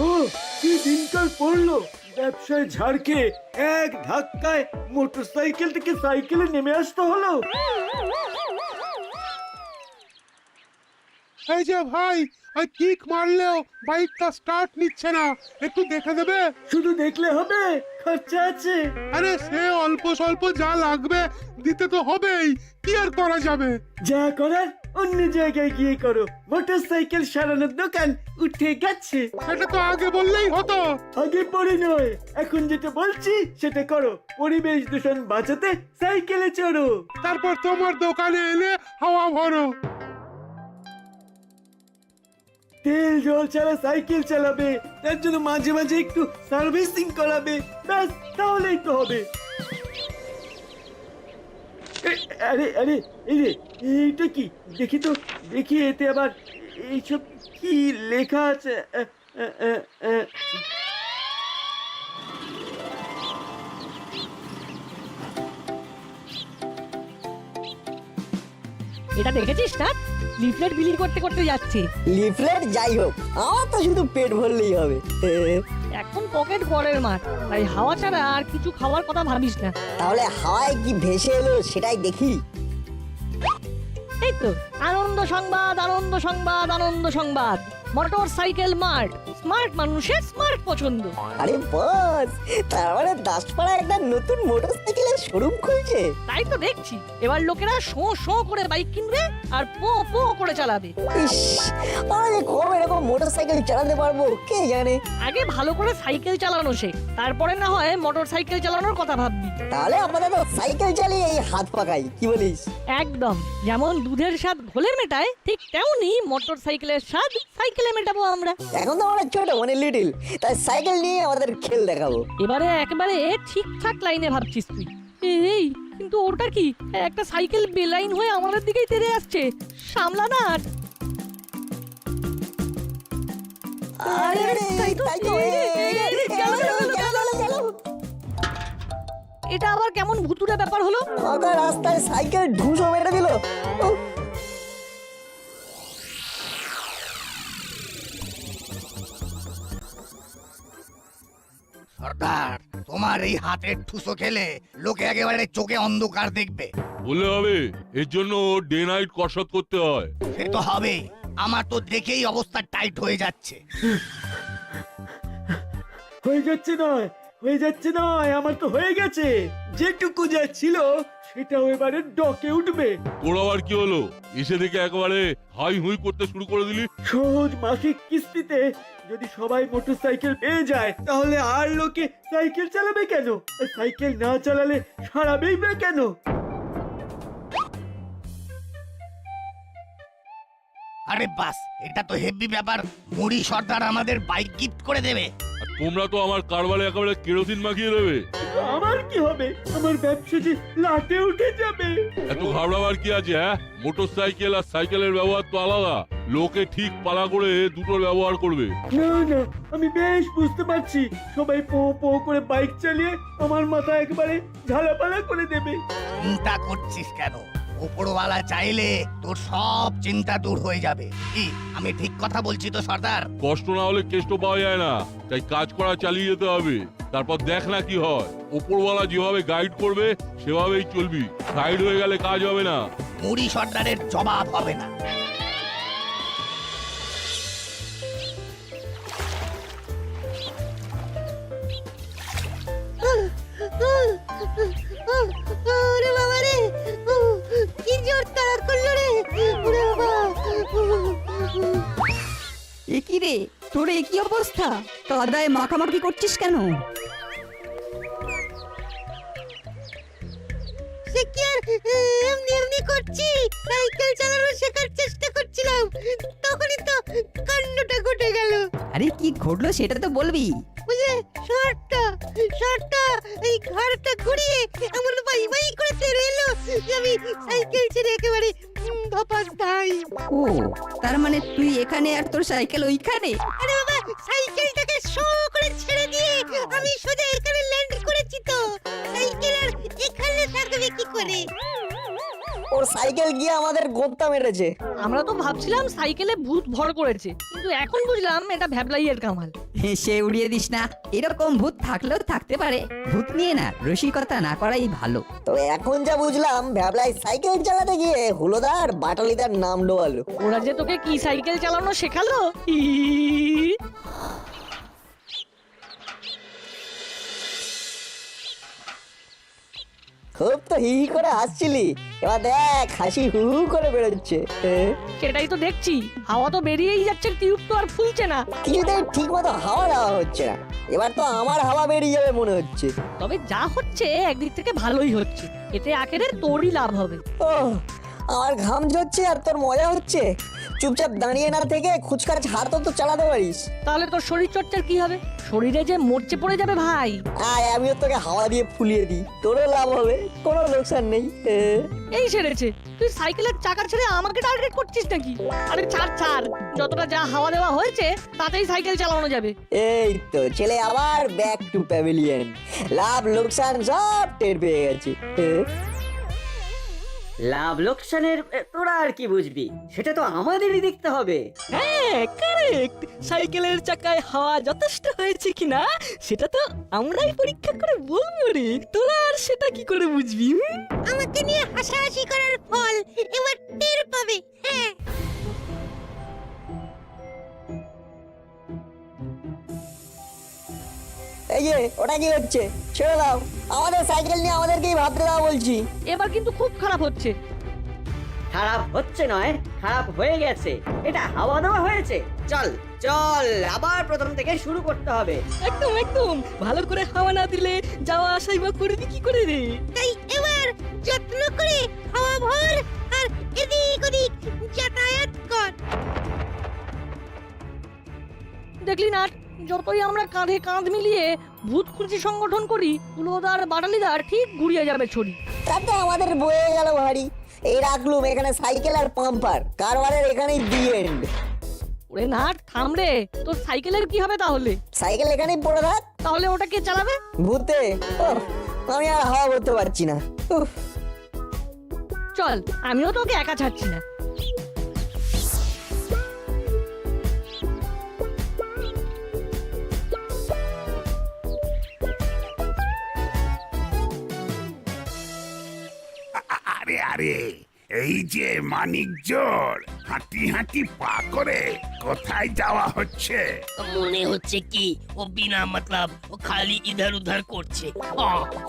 ও কি দিনকাল পড়লো, ব্যবসায় ঝাড় খেয়ে এক ধাক্কায় মোটরসাইকেল থেকে সাইকেলে নেমে আসতে হলো। এই যে ভাই, ওই কিক মারলেও বাইকটা স্টার্ট নিচ্ছে না, একটু দেখে দেবে? শুধু দেখলে হবে, খরচা আছে। আরে সে অল্প স্বল্প যা লাগবে দিতে তো হবেই, কি আর করা যাবে? যা করার অন্য জায়গায় গিয়ে করো, মোটরসাইকেল সারানোর দোকান উঠে গেছে। সেটা তো আগে বললেই হতো। আগে পরে নয়, এখন যেটা বলছি সেটা করো। পরিবেশ দূষণ বাঁচাতে সাইকেলে চড়ো। তারপর তোমার দোকানে এনে হাওয়া ভরো। তেল জল ছাড়া সাইকেল চালাবে, তার জন্য মাঝে মাঝে একটু সার্ভিসিং করাবে, ব্যাস তাহলেই তো হবে। আরে আরে এই রে, এইটা কি? দেখি তো, দেখি এতে আবার এইসব কি লেখা আছে। এটা দেখেছিস না, লিফলেট বিলি করতে করতে যাচ্ছে। লিফলেট যাই হোক, আমার তো শুধু পেট ভরলেই হবে। এখন পকেট গড়ের মাঠ, তাই হাওয়া ছাড়া আর কিছু খাওয়ার কথা ভাবিস না। তাহলে হাওয়ায় কি ভেসে এলো সেটাই দেখি। এই তো আনন্দ সংবাদ, আনন্দ সংবাদ, আনন্দ সংবাদ। মোটর সাইকেল মার্ট, স্মার্ট মানুষের স্মার্ট পছন্দ। আরে বস, তার মানে দাসপাড়ায় একটা নতুন মোটরসাইকেলের শোরুম খুলছে। তাই তো দেখছি, এবার লোকেরা শো শো করে বাইক কিনবে আর পো পো করে চালাবে। ইস, আমরা যে কবে এরকম মোটরসাইকেল চালাতে পারবো কে জানে। আগে ভালো করে সাইকেল চালানো শেখ, তারপরে না হয় মোটর সাইকেল চালানোর কথা ভাববি। তাহলে আপাতত সাইকেল চালিয়ে এই হাত পাকাই, কি বলিস? একদম, যেমন দুধের স্বাদ ঘোলে মেটায়, ঠিক তেমনি মোটর সাইকেলের স্বাদ সাইকেলে মেটাবো আমরা। এখন তো আমরা ছোট, মানে লিটিল, তাই সাইকেল নিয়ে আমাদের খেল দেখাবো। এবারে একেবারে ঠিকঠাক লাইনে ভাবছিস তুই। এই কিন্তু ওটা কি, একটা সাইকেল বেলাইন হয়ে আমাদের দিকেই তেড়ে আসছে, সামলা না। আরে তাই তো, এটা আবার কেমন ভুতুড়ে ব্যাপার হলো? ফাঁকা রাস্তায় সাইকেল ঢুসো মেরে দিল। সর্দার, তোমার এই হাতের ঠুসো খেলে লোকে একেবারে চোখে অন্ধকার দেখবে। বললে হবে, এর জন্য ডে নাইট কসরত করতে হয়। সে তো হবেই, আমার তো দেখেই অবস্থা টাইট হয়ে যাচ্ছে। হয়ে যাচ্ছে নয়, হয়ে যাচ্ছে নয়, আমার তো হয়ে গেছে। যেটুকু যা ছিল সেটাও এবারে ডকে উঠবে। তোর আবার কি হলো? এসে দেখে একেবারে হাই হুই করতে শুরু করে দিলি। সহজ মাসিক কিস্তিতে যদি সবাই মোটরসাইকেল পেয়ে যায়, তাহলে আর লোকে সাইকেল চালাবে কেন? আর সাইকেল না চালালে সারাবেই বা কেন? আরে বাস, এটা তো হেভি ব্যাপার। মুড়ি সর্দার আমাদের বাইক গিফট করে দেবে। আর তোমরা তো আমার কারবারে একেবারে কেরোসিন মাখিয়ে দেবে। আমার কি হবে? আমার ব্যবসা যে লাটে উঠে যাবে। এত ঘাবড়াবার কি আছে? হ্যাঁ, মোটর সাইকেল আর সাইকেলের ব্যবহার তো আলাদা। লোকে ঠিক পালা করে দুটোর ব্যবহার করবে। না না, আমি বেশ বুঝতে পারছি, সবাই পো পো করে বাইক চালিয়ে আমার মাথা একেবারে ঝালাপালা করে দেবে। চিন্তা করছিস কেন? ওপরওয়ালা চাইলে তোর সব চিন্তা দূর হয়ে যাবে। কি আমি ঠিক কথা বলছি তো সর্দার? কষ্ট না হলে কেষ্ট পাওয়া যায় না, তাই কাজ করা চালিয়ে যেতে হবে। তারপর দেখ না কি হয়। ওপরওয়ালা যেভাবে গাইড করবে সেভাবেই চলবি। সাইড হয়ে গেলে কাজ হবে না। মুড়ি সর্দারের জবাব হবে না। ওরে বাবা রে, কি জোর তাড়া করলো রে, ওরে বাবা। এ কি রে, তোর এ কি অবস্থা? কাদায় মাখামাখি করছিস কেন? সে কি আর এমনি এমনি করছি, সাইকেল চালানো শেখার চেষ্টা করছিলাম, তখনই তো কাণ্ডটা ঘটে গেল। আরে কি ঘটলো সেটা তো বলবি। বুঝলে, শর্টটা এই ঘরটা ঘুরিয়ে এমন বাই বাই করে তেড়ে এলো যে আমি সাইকেল ছেড়ে একেবারে ধপাস ধাই। ও, তার মানে তুই এখানে আর তোর সাইকেল ওইখানে? আরে বাবা, সাইকেলটাকে শো করে ছেড়ে দিয়ে আমি সোজা এখানে ল্যান্ড করেছি তো। সাইকেল আর এখানে থাকবে কি করে? ও ওর সাইকেল গিয়ে আমাদের গোপ্তা মেরেছে। আমরা তো ভাবছিলাম সাইকেলে ভূত ভর করেছে, কিন্তু এখন বুঝলাম এটা ভ্যাবলাইয়ের কামাল। সে উড়িয়ে দিস না, এরকম ভূত থাকলেও থাকতে পারে। ভূত নিয়ে না রসিকতা না করাই ভালো। তো এখন যা বুঝলাম ভ্যাবলাই সাইকেল চালাতে গিয়ে হুলোদার বাটালিদার নাম ডোয়ালো। ওরা যে তোকে কি সাইকেল চালানো শেখালো! খুব তো হি হি করে হাসছিলি, এবার দেখ হাসি হু হু করে বেরোচ্ছে। সেটাই তো দেখছি, হাওয়া তো বেরিয়েই যাচ্ছে, টিউব তো আর ফুলছে না। কিছুতেই ঠিক মতো হাওয়া দেওয়া হচ্ছে না, এবার তো আমার হাওয়া বেরিয়ে যাবে মনে হচ্ছে। তবে যা হচ্ছে একদিক থেকে ভালোই হচ্ছে, এতে আখেরে তোরই লাভ হবে। ও আমার ঘাম ঝরছে আর তোর মজা হচ্ছে। চুপচাপ দাঁড়িয়ে না থেকে খুচকার ঝাড় তো চালাতে পারিস। তাহলে তোর শরীর চর্চার কি হবে? শরীরে যে মরচে পড়ে যাবে ভাই। আয় আমিও তোকে হাওয়া দিয়ে ফুলিয়ে দিই, তোরও লাভ হবে, কোনো লোকসান নেই। এই সেরেছে, তুই সাইকেলের চাকা ছেড়ে আমাকে টার্গেট করছিস নাকি? আরে ছাড় ছাড়, যতটা যা হাওয়া দেওয়া হয়েছে তাতেই সাইকেল চালানো যাবে। এই তো ছেলে আবার ব্যাক টু প্যাভিলিয়ন, লাভ লোকসান সব টের পেয়ে গেছে। লাভ লোকসানের তোরা আর কি বুঝবি, সেটা তো আমাদেরই দেখতে হবে। হ্যাঁ কারেক্ট, সাইকেলের চাকায় হাওয়া যথেষ্ট হয়েছে কিনা সেটা তো আমরাই পরীক্ষা করে বলবো রে, তোরা আর সেটা কি করে বুঝবি? আমাকে নিয়ে হাসাহাসি করার ফল এবার টের পাবে। হ্যাঁ, এই যে ওটা কি হচ্ছে, ছেড়ে দাও, আমাদের সাইকেল নিয়ে আমাদেরকেই ভাবতে দাও বলছি। এবার কিন্তু খুব খারাপ হচ্ছে। খারাপ হচ্ছে নয়, খারাপ হয়ে গেছে। এটা হাওয়া দেওয়া হয়েছে। চল চল, আবার প্রথম থেকে শুরু করতে হবে। একদম একদম, ভালো করে হাওয়া না দিলে যাওয়া আসাই বা করবি কি করে রে? তাই এবার যত্ন করে হাওয়া ভর আর এদিক ওদিক যাতায়াত কর। দেখলি না, যতই আমরা কাঁধে কাঁধ মিলিয়ে ভূত খুঁজি সংগঠন করি, হুলোদার বাটালিদার ঠিক ঘুরিয়ে যাবে ছড়ি। তাতে আমাদের বয়ে গেল ভারী। এই রাখলুম এখানে সাইকেল আর পাম্পার, কারবারের এখানেই দি এন্ড। ওরে না থাম রে, তোর সাইকেলের কি হবে তাহলে? সাইকেল এখানেই পড়ে থাক। তাহলে ওটা কে চালাবে? ভূতে। ওহ, আমি আর হাওয়া করতে পারছি না। উফ। চল, আমিও তোকে একা ছাড়ছি না। আরে আরে, এই যে মানিক জোর হাঁটি হাঁটি পা করে কোথায় যাওয়া হচ্ছে? মনে হচ্ছে কি ও বিনা মতলব ও খালি ইধার উধার করছে।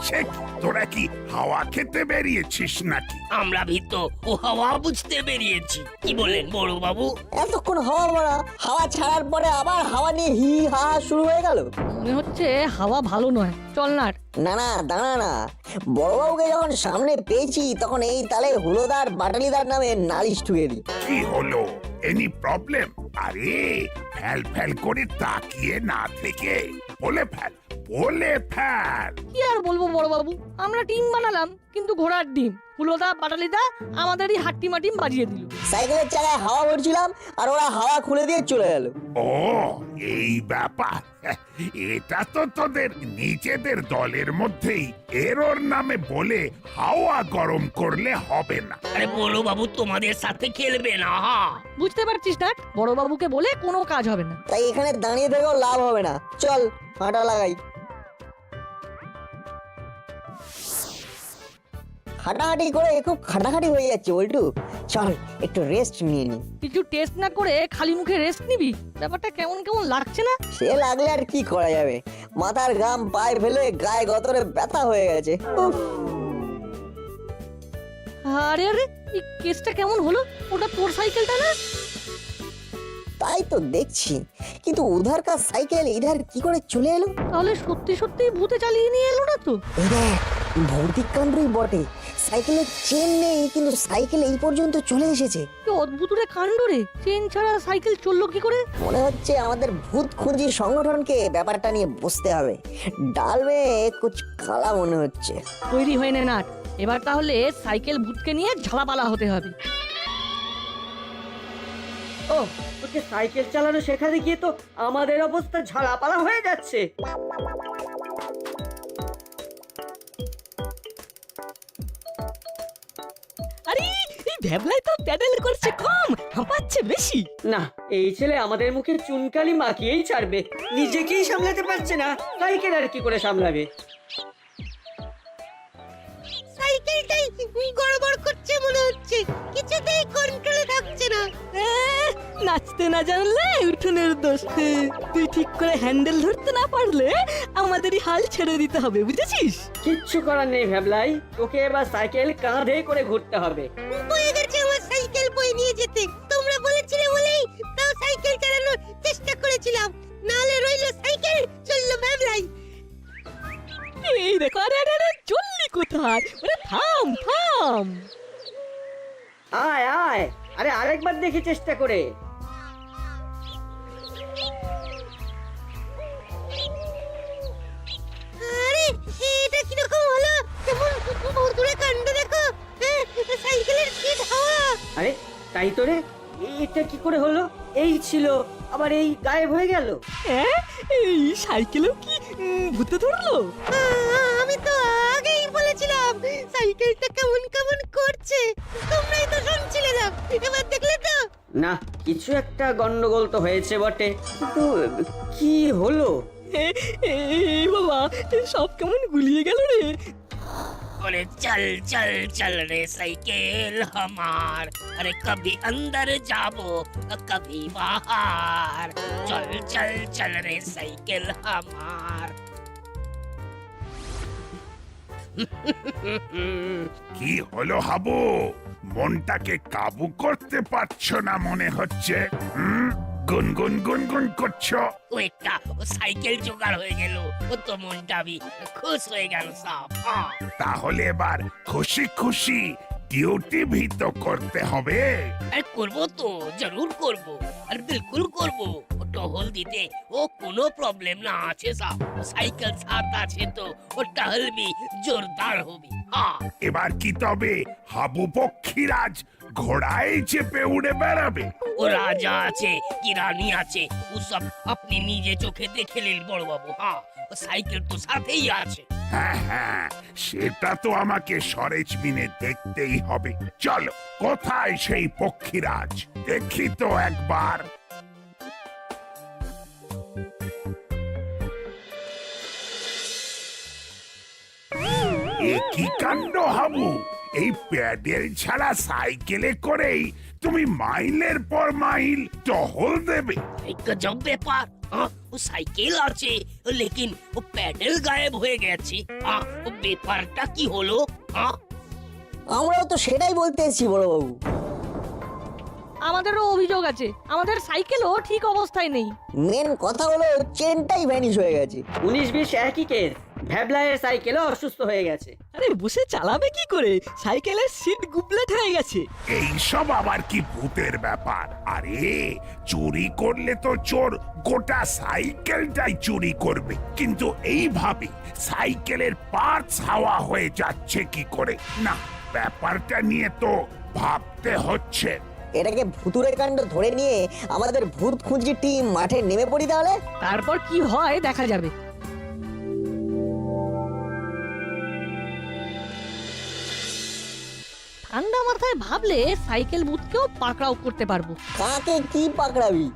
সে কি, তোরা কি হাওয়া খেতে বেরিয়েছিস নাকি? আমরা ভীত ও হাওয়া বুঝতে বেরিয়েছি। কি বলেন বড় বাবু? এতক্ষণ হাওয়া মারা, হাওয়া ছাড়ার পরে আবার হাওয়া নিয়ে হি হা হা শুরু হয়ে গেল। মনে হচ্ছে হাওয়া ভালো নয়, চল না। না না দাঁড়া না, বড়বাবুকে যখন সামনে পেয়েছি তখন এই তালে হুলোদার বাটালিদার নামে নালিশ ঠুকে দিই। কি হলো, এনি প্রবলেম? আরে ফ্যাল ফ্যাল করে তাকিয়ে না থেকে বলে ফেল, বলে ফেল। কি আর বলবো বড় বাবু, আমরা টিম বানালাম কিন্তু ঘোড়ার ডিম। হুলোদা বাটালিদা আমাদেরই হাট্টিমা টিম বাজিয়ে দিল। সাইকেলের চাকায় হাওয়া ভরছিলাম আর ওরা হাওয়া খুলে দিয়ে চলে গেল। ও এই ব্যাপার, এটা তো তোদের নিজেদের দলের মধ্যেই এরর নামে বলে হাওয়া গরম করলে হবে না। আরে বড় বাবু তোমাদের সাথে খেলবে না। বুঝতে পারছিস না, বড় বাবুকে বলে কোনো কাজ হবে না। তাই এখানে দাঁড়িয়ে থেকেও লাভ হবে না, চল হাঁটা লাগাই। হাঁটাহাঁটি করে খুব খাটাখাটি হয়ে যাচ্ছে বল্টু, চল একটু রেস্ট নিয়ে নি। কিছু টেস্ট না করে খালি মুখে রেস্ট নিবি? ব্যাপারটা কেমন কেমন লাগছে না? সে লাগলে আর কি করা যাবে, মাথার ঘাম পায়ে ফেলে গায়ে গতরে ব্যথা হয়ে গেছে। উফ। আরে আরে, এই কেসটা কেমন হলো? ওটা তোর সাইকেলটা না? তাই তো দেখছি, কিন্তু উধার কার সাইকেল ইধার কি করে চলে এলো? তাহলে সত্যি সত্যি ভূতে চালিয়ে নিয়ে এলো না তো? এই দেখ, ভৌতিক কাণ্ডই বটে, সাইকেলের চেন নেই কিন্তু সাইকেল এই পর্যন্ত চলে এসেছে। কি অদ্ভুত রে কাণ্ড রে, চেন ছাড়া সাইকেল চললো কি করে? মনে হচ্ছে আমাদের ভূত খুঁজি সংগঠনকে ব্যাপারটা নিয়ে বসতে হবে। ডাল মে কুছ কালা মনে হচ্ছে। তৈরি হয়ে নে নাট, এবার তাহলে সাইকেল ভূতকে নিয়ে ঝালাপালা হতে হবে। ও তোকে সাইকেল চালানো শেখাতে গিয়ে তো আমাদের অবস্থা ঝালাপালা হয়ে যাচ্ছে। আরে ভ্যাবলাই তো প্যাডেল করছে কম, হাঁপাচ্ছে বেশি। না, এই ছেলে আমাদের মুখে চুনকালি মাখিয়েই ছাড়বে। নিজেকেই সামলাতে পারছে না, সাইকেল আর কি করে সামলাবে? সাইকেলটাই গড়বড় করছে মনে হচ্ছে, কিছুতেই কন্ট্রোলে থাকছে না। নাচতে না জানলে উঠোনের দোষ। তুই ঠিক করে হ্যান্ডেল ধরতে না পারলে আমাদেরই হাল ছেড়ে দিতে হবে, বুঝেছিস? কিচ্ছু করার নেই ভ্যাবলাই, তোকে এবার সাইকেল কাঁধে করে ঘুরতে হবে। বয়ে গেছে আমার সাইকেল বয়ে নিয়ে যেতে। তোমরা বলেছিলে বলেই তাও সাইকেল চালানোর চেষ্টা করেছিলাম, নাহলে রইলো সাইকেল, চললো ভ্যাবলাই। এই দেখো, আরে আরে আরে, চললি কোথায়? ওরে থাম থাম। আয় আয়, আরে আরেকবার দেখি চেষ্টা করে। আরে এটা কিরকম হলো? কেমন ভুতুড়ে কাণ্ড দেখো। সাইকেলের সিট হাওয়া। আরে তাই তো রে, এটা কি করে হলো? এই ছিল, আবার এই গায়েব হয়ে গেল। হ্যাঁ, এই সাইকেলও কি ভূতে ধরলো? আমি তো আগেই বলেছিলাম সাইকেলটা কেমন কেমন করছে, তোমরাই তো শুনছিলে না। এবার দেখলে তো? না, কিছু একটা গন্ডগোল তো হয়েছে বটে, কিন্তু কি হলো? এই বাবা, সব কেমন গুলিয়ে গেল রে। अरे चल चल चल रे साइकिल हमार, अरे कभी अंदर जाबो कभी बाहर, चल चल चल रे साइकिल हमार। কি হলো হাবু, মনটাকে কাবু করতে পারছো না মনে হচ্ছে। গুনগুন গুনগুন করছো। ও একটা ও সাইকেল জোগাড় হয়ে গেল, ও তো মনটা भी खुश হয়ে গেল সব। তাহলে এবার খুশি খুশি ডিউটি भी তো করতে হবে। আরে করবো তো, জরুর করবো, আর বিলকুল করবো। ও টহল দিতে ও কোনো প্রবলেম না আছে সব। সাইকেল সাথ আছে তো ও টহল भी জোরদার হবে। হ্যাঁ, এবার কি তবে হাবু পক্ষীরাজ ঘোড়ায় চেপে উড়ে বেড়াবে? ও রাজা আছে কি রানী আছে ও সব আপনি নিজে চোখে দেখে নিন বড় বাবু। হ্যাঁ, ও সাইকেল তো সাথেই আছে। হ্যাঁ হ্যাঁ, সেটা তো আমাকে সরেজমিনে দেখতেই হবে। চলো, কোথায় সেই পক্ষীরাজ দেখি তো একবার। এ কি কাণ্ড হাবু, এই প্যাডেল ছাড়া সাইকেলে করেই তুমি মাইলের পর মাইল টহল দেবে? एक गजब ব্যাপার। हाँ, ও সাইকেল আছে লেকিন ও প্যাডেল গায়েব হয়ে গেছে। हाँ, ও ব্যাপারটা কি হলো? हाँ, আমরাও তো সেটাই বলতে এসেছি বড়বাবু। আমাদেরও অভিযোগ আছে, আমাদের সাইকেলও ঠিক অবস্থায় নেই। মেন কথা হলো চেনটাই ভ্যানিশ হয়ে গেছে। 19-20 একই কেস, ভ্যাবলাইয়ের সাইকেলও অসুস্থ হয়ে গেছে। আরে বসে চালাবে কি করে? সাইকেলের সিট গুবলেট হয়ে গেছে। এইসব আবার কি ভূতের ব্যাপার? আরে চুরি করলে তো চোর গোটা সাইকেলটাই চুরি করবে, কিন্তু এইভাবে সাইকেলের পার্টস হাওয়া হয়ে যাচ্ছে কি করে? না, ব্যাপারটা নিয়ে তো ভাবতে হচ্ছে। এটাকে ভুতুরের কাণ্ড ধরে নিয়ে আমাদের ভূত খুঁজি টিম মাঠে নেমে পড়ি তাহলে। তারপর কি হয় দেখা যাবে। ঠান্ডা মাথায় ভাবলে সাইকেল বুথকেও পাকড়াও করতে পারবো। কাকে কি পাকড়াবি?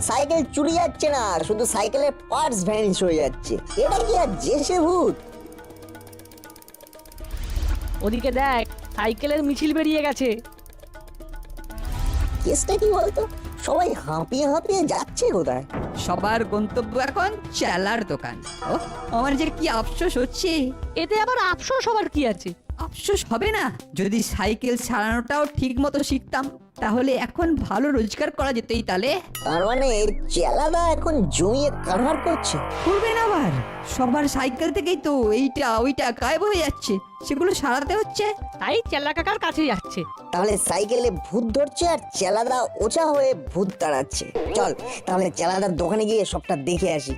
সাইকেল চুরি যাচ্ছে না, শুধু সাইকেলের পার্টস ভ্যানিশ হয়ে যাচ্ছে। এটা কি আর জেসে ভূত? ওদিকে দেখ, সাইকেলের মিছিল বেরিয়ে গেছে। কেসটা কি বলতো? সবাই হাঁপিয়ে হাঁপিয়ে যাচ্ছে কোথায়? সবার গন্তব্য এখন চালার দোকান। ও, আমার যে কি আফসোস হচ্ছে। এতে আবার আফসোস হবার কি আছে? আফসোস হবে না যদি সাইকেল চালানোটাও ঠিক মতো শিখতাম, তাহলে এখন ভালো রোজগার করা যেতেই। তাহলে তার মানে চেলাদা এখন জমিয়ে কারবার করছে। করবেন আবার? সবার সাইকেল থেকেই তো এইটা ওইটা গায়েব হয়ে যাচ্ছে, সেগুলো সারাতে হচ্ছে। তাই চেল্লা কাকার কাছে যাচ্ছে। তাহলে সাইকেলে ভূত ধরছে আর চেলাদা ওচা হয়ে ভূত তাড়াচ্ছে। চল তাহলে চেলাদার দোকানে গিয়ে সবটা দেখে আসি।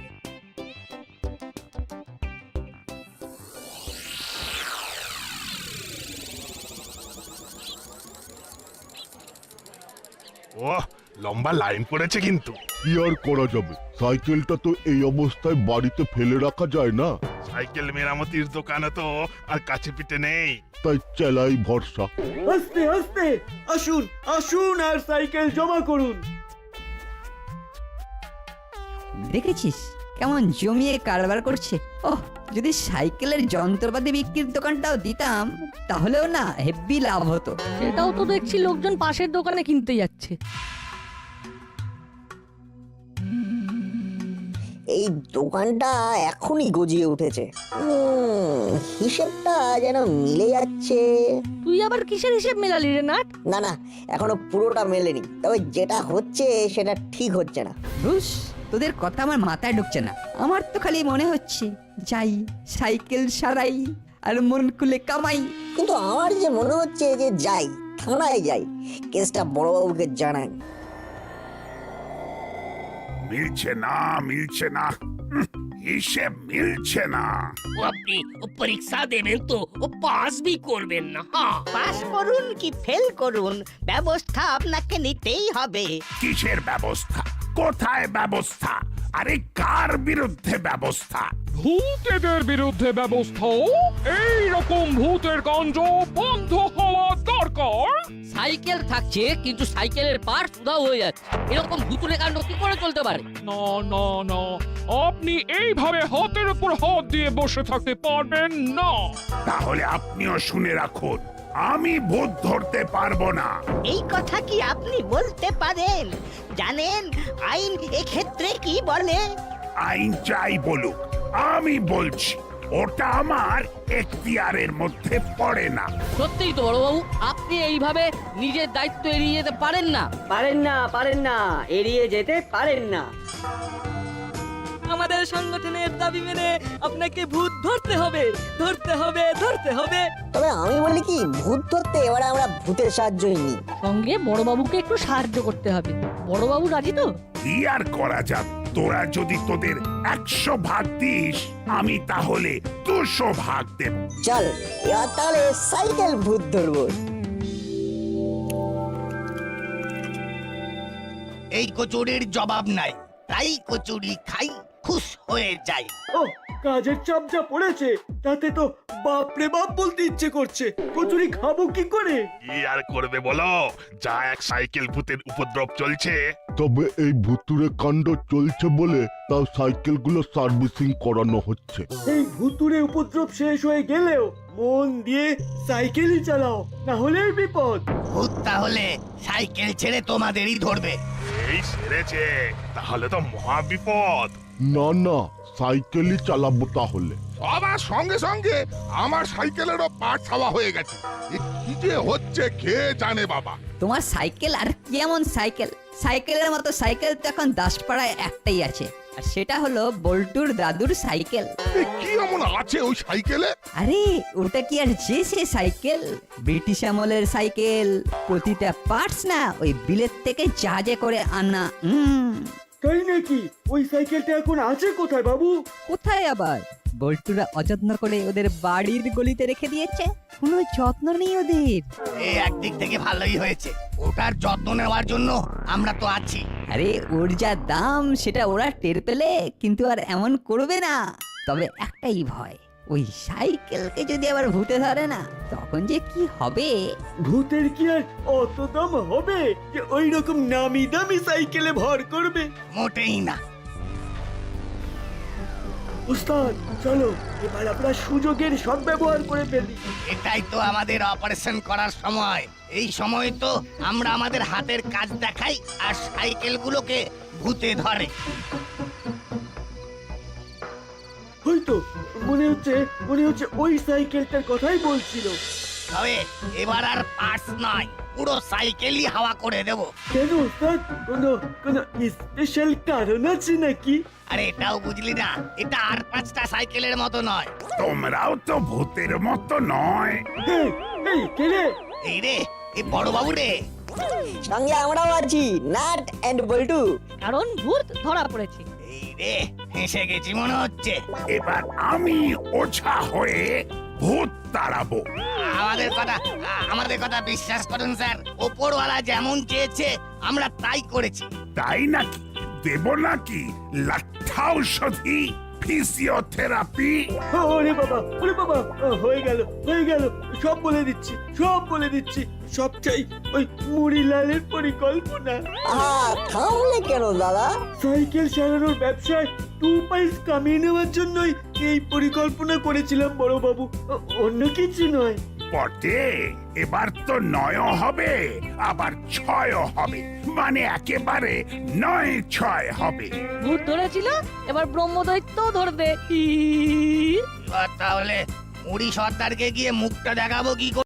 ওহ, লম্বা লাইন পড়েছে কিন্তু। কি আর করা যাবে, সাইকেলটা তো এই অবস্থায় বাড়িতে ফেলে রাখা যায় না। সাইকেল মেরামতির দোকানে তো আর কাছে পিঠে নেই। তাই চেলাই ভরসা। আস্তে আস্তে আসুন আসুন আর সাইকেল জমা করুন। দেখেছিস কেমন জমিয়ে কারবার করছে। ওহ, যদি সাইকেলের যন্ত্রপাতি বিক্রির দোকানটাও দিতাম তাহলেও না হেব্বি লাভ হতো। সেটাও তো দেখছি লোকজন পাশের দোকানে কিনতে যাচ্ছে। এই দোকানটা এখনই গজিয়ে উঠেছে। হিসেবটা যেন মিলে যাচ্ছে। তুই আবার কিসের হিসেব মেলালি রে নাট? না না, এখনো পুরোটা মেলেনি, তবে যেটা হচ্ছে সেটা ঠিক হচ্ছে না। রুশ, তোদের কথা আমার মাথায় ঢুকছে না। আমার তো খালি মনে হচ্ছে যাই সাইকেল সারাই আর মন খুলে কামাই। কিন্তু আমার যে মনে হচ্ছে যে যাই, থানায় যাই, কেসটা বড়বাবুকে জানাই। মিলছে না, মিলছে না, হিসেব মিলছে না। ও আপনি ও পরীক্ষা দেবেন তো ও পাস भी করবেন না। হ্যাঁ, পাস করুন কি ফেল করুন, ব্যবস্থা আপনাকে নিতেই হবে। কিসের ব্যবস্থা? কোথায় ব্যবস্থা? আরে কার বিরুদ্ধে ব্যবস্থা? ভূতেদের বিরুদ্ধে ব্যবস্থা। এই রকম ভূতের গঞ্জ বন্ধ হওয়া দরকার। সাইকেল থাকছে কিন্তু সাইকেলের পার্টস উধাও হয়ে যাচ্ছে, এরকম ভুতুরে কাণ্ড কি করে চলতে পারে? না না না, আপনি এইভাবে হাতের উপর হাত দিয়ে বসে থাকতে পারবেন না। তাহলে আপনিও শুনে রাখুন, আমি ভূত ধরতে পারবো না। এই কথা কি আপনি বলতে পারেন? জানেন আইন এক্ষেত্রে কি বলে? আইন চাই বলুক, আমি বলছি ওটা আমার এখতিয়ারের মধ্যে পড়ে না। সত্যিই তো বড়বাবু, আপনি এইভাবে নিজের দায়িত্ব এড়িয়ে যেতে পারেন না। পারেন না পারেন না, এড়িয়ে যেতে পারেন না। আমাদের সংগঠনের দাবি মেনে আপনাকে ভূত ধরতে হবে, ধরতে হবে, ধরতে হবে। তবে আমি বলি কি, ভূত ধরতে এবারে আমরা ভূতের সাহায্যই নিই। সঙ্গে বড়বাবুকে একটু সাহায্য করতে হবে। বড়বাবু রাজি তো? কি আর করা যাবে? তোরা যদি তোদের 100 ভাগ দিস, আমি তাহলে 200 ভাগ দেব। চল এবার তাহলে সাইকেল ভূত ধরবো। এই কচুরির জবাব নাই, তাই কচুরি খাই, খুশ হয়ে যাই। ও কাজের চাপ যা পড়েছে তাতে তো বাপরে বাপ বলতে ইচ্ছে করছে। কচুরি খাবো কি করে? কি আর করবে বলো, যা এক সাইকেল ভূতের উপদ্রব চলছে। তবে এই ভুতুরে কাণ্ড চলছে বলে তাও সাইকেলগুলো সার্ভিসিং করানো হচ্ছে। এই ভুতুরে উপদ্রব শেষ হয়ে গেলেও মন দিয়ে সাইকেলই চালাও, না হলেই বিপদ। ভূত তাহলে সাইকেল ছেড়ে তোমাদেরই ধরবে। এই সেরেছে, তাহলে তো মহা বিপদ। না না, সাইকেলই চালাবো তাহলে। সবার সঙ্গে সঙ্গে আমার সাইকেলেরও পার্ট ছাওয়া হয়ে গেছে। কি যে হচ্ছে কে জানে বাবা। তোমার সাইকেল আর কেমন সাইকেল? সাইকেলের মতো সাইকেল তো এখন দাসপাড়ায় একটাই আছে, আর সেটা হলো বল্টুর দাদুর সাইকেল। কি এমন আছে ওই সাইকেলে? আরে ওটা কি আর যে সে সাইকেল? ব্রিটিশ আমলের সাইকেল, প্রতিটা পার্টস না ওই বিলেত থেকে জাহাজে করে আনা। তাই নাকি? ওই সাইকেলটা এখন আছে কোথায় বাবু? কোথায় আবার? বল্টুরা অযত্ন করে ওদের বাড়ির গলিতে রেখে দিয়েছে, কোনো যত্ন নেই ওদের। এই একদিক থেকে ভালোই হয়েছে, ওটার যত্ন নেওয়ার জন্য আমরা তো আছি। আরে ওর যা দাম সেটা ওরা টের পেলে কিন্তু আর এমন করবে না। তবে একটাই ভয়, ওই সাইকেলকে যদি আবার ভূতে ধরে না, তখন যে কি হবে। ভূতের কি আর অত দাম হবে যে ওই রকম নামি দামি সাইকেলে ভর করবে? মোটেই না। উস্তাদ চলো এবার আমরা সুযোগের সদ্ব্যবহার করে ফেলি। এটাই তো আমাদের অপারেশন করার সময়। এই সময় তো আমরা আমাদের হাতের কাজ দেখাই আর সাইকেলগুলোকে ভূতে ধরে। হয়তো মনে হচ্ছে ওই সাইকেলটার কথাই বলছিল। তবে এবার আর পার্টস নয়, পুরো সাইকেলই হাওয়া করে দেব। কেন উস্তাদ? কোনো স্পেশাল কারণ আছে নাকি? আরে এটাও বুঝলি না, এটা আর 5টা সাইকেলের মতো নয়। তোমরাও তো ভূতের মতো নয়। এই কে রে? এই রে, এই বড় বাবু রে। সঙ্গে আমরাও আছি, নাট এন্ড বল্টু। কারণ ভূত ধরা পড়েছে। এই রে, হেসে গেছি মনে হচ্ছে। এবার আমি ওঝা হয়ে ভূত তাড়াবো। আমাদের কথা বিশ্বাস করুন স্যার, ওপরওয়ালা যেমন চেয়েছে আমরা তাই করেছি। তাই নাকি? দেব নাকি লাঠা ঔষধি? ফিজিওথেরাপি। ওরে বাবা হয়ে গেল সব বলে দিচ্ছি সবটাই ওই মুড়িলালের পরিকল্পনা। থামলে কেন দাদা? সাইকেল চালানোর ব্যবসায় 2 পয়সা কামিয়ে নেওয়ার জন্যই এই পরিকল্পনা করেছিলাম বড় বাবু, অন্য কিছু নয়। বটে, এবার তো 9 হবে আবার 6 হবে, মানে একেবারে 9-6 হবে। ভূত ধরেছিল, এবার ব্রহ্মদৈত্য ধরবে। এবার তাহলে মুড়ি সর্দারকে গিয়ে মুখটা দেখাবো কি করে?